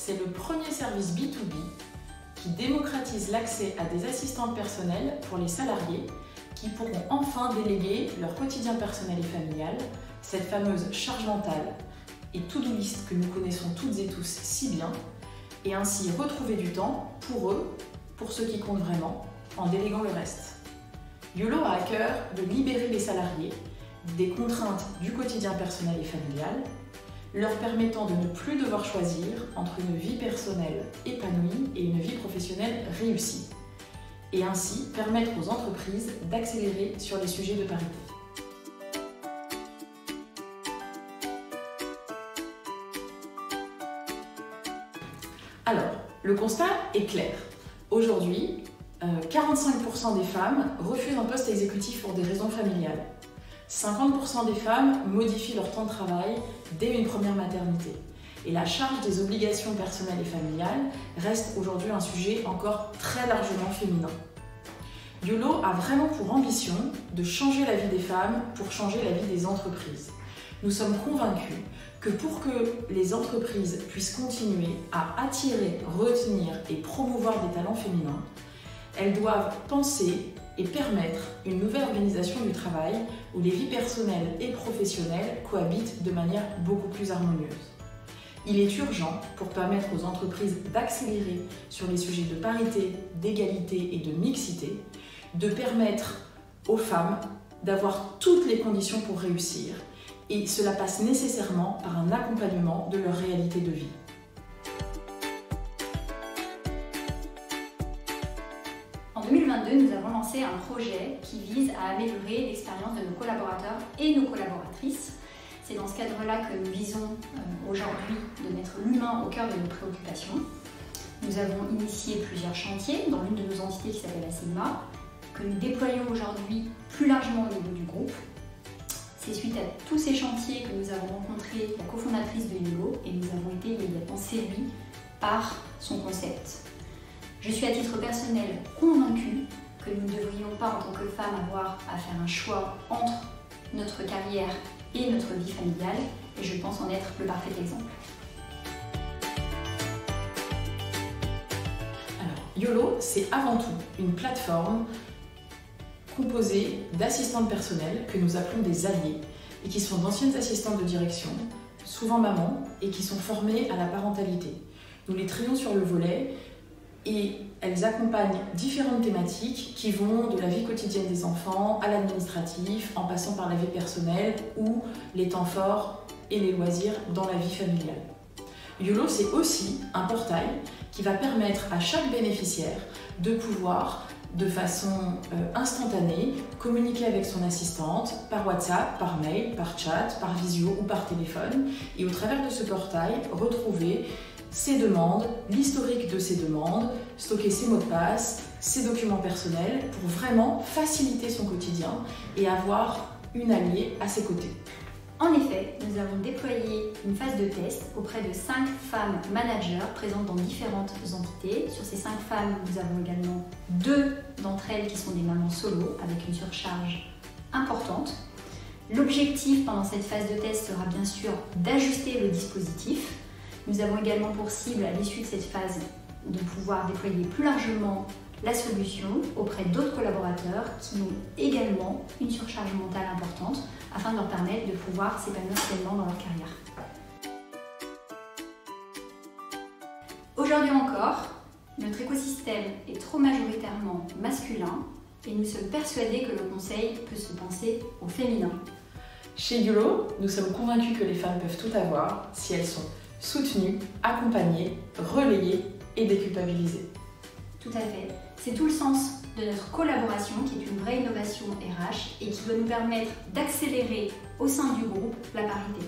c'est le premier service B2B qui démocratise l'accès à des assistantes personnelles pour les salariés qui pourront enfin déléguer leur quotidien personnel et familial, cette fameuse charge mentale et to-do list que nous connaissons toutes et tous si bien, et ainsi retrouver du temps pour eux, pour ceux qui comptent vraiment, en déléguant le reste. YOLO a à cœur de libérer les salariés des contraintes du quotidien personnel et familial, leur permettant de ne plus devoir choisir entre une vie personnelle épanouie et une vie professionnelle réussie, et ainsi permettre aux entreprises d'accélérer sur les sujets de parité. Alors, le constat est clair. Aujourd'hui, 45% des femmes refusent un poste exécutif pour des raisons familiales. 50% des femmes modifient leur temps de travail dès une première maternité. Et la charge des obligations personnelles et familiales reste aujourd'hui un sujet encore très largement féminin. YOLO a vraiment pour ambition de changer la vie des femmes pour changer la vie des entreprises. Nous sommes convaincus que pour que les entreprises puissent continuer à attirer, retenir et promouvoir des talents féminins, elles doivent penser et permettre une nouvelle organisation du travail où les vies personnelles et professionnelles cohabitent de manière beaucoup plus harmonieuse. Il est urgent, pour permettre aux entreprises d'accélérer sur les sujets de parité, d'égalité et de mixité, de permettre aux femmes d'avoir toutes les conditions pour réussir, et cela passe nécessairement par un accompagnement de leur réalité de vie. En 2022, nous avons lancé un projet qui vise à améliorer l'expérience de nos collaborateurs et nos collaboratrices. C'est dans ce cadre-là que nous visons aujourd'hui de mettre l'humain au cœur de nos préoccupations. Nous avons initié plusieurs chantiers dans l'une de nos entités qui s'appelle ASIGMA, que nous déployons aujourd'hui plus largement au niveau du groupe. C'est suite à tous ces chantiers que nous avons rencontré la cofondatrice de YOLO et nous avons été immédiatement séduits par son concept. Je suis à titre personnel convaincue que nous ne devrions pas en tant que femmes avoir à faire un choix entre notre carrière et notre vie familiale, et je pense en être le parfait exemple. Alors, YOLO, c'est avant tout une plateforme composée d'assistantes personnelles que nous appelons des alliés et qui sont d'anciennes assistantes de direction, souvent mamans, et qui sont formées à la parentalité. Nous les trions sur le volet et elles accompagnent différentes thématiques qui vont de la vie quotidienne des enfants à l'administratif, en passant par la vie personnelle ou les temps forts et les loisirs dans la vie familiale. YOLO, c'est aussi un portail qui va permettre à chaque bénéficiaire de pouvoir, de façon instantanée, communiquer avec son assistante par WhatsApp, par mail, par chat, par visio ou par téléphone, et au travers de ce portail, retrouver ses demandes, l'historique de ses demandes, stocker ses mots de passe, ses documents personnels pour vraiment faciliter son quotidien et avoir une alliée à ses côtés. En effet, nous avons déployé une phase de test auprès de 5 femmes managers présentes dans différentes entités. Sur ces 5 femmes, nous avons également 2 d'entre elles qui sont des mamans solo avec une surcharge importante. L'objectif pendant cette phase de test sera bien sûr d'ajuster le dispositif. Nous avons également pour cible, à l'issue de cette phase, de pouvoir déployer plus largement la solution auprès d'autres collaborateurs qui ont également une surcharge mentale importante afin de leur permettre de pouvoir s'épanouir pleinement dans leur carrière. Aujourd'hui encore, notre écosystème est trop majoritairement masculin et nous sommes persuadés que le conseil peut se penser au féminin. Chez YOLO, nous sommes convaincus que les femmes peuvent tout avoir si elles sont soutenues, accompagnées, relayées et déculpabilisées. Tout à fait. C'est tout le sens de notre collaboration qui est une vraie innovation RH et qui doit nous permettre d'accélérer au sein du groupe la parité.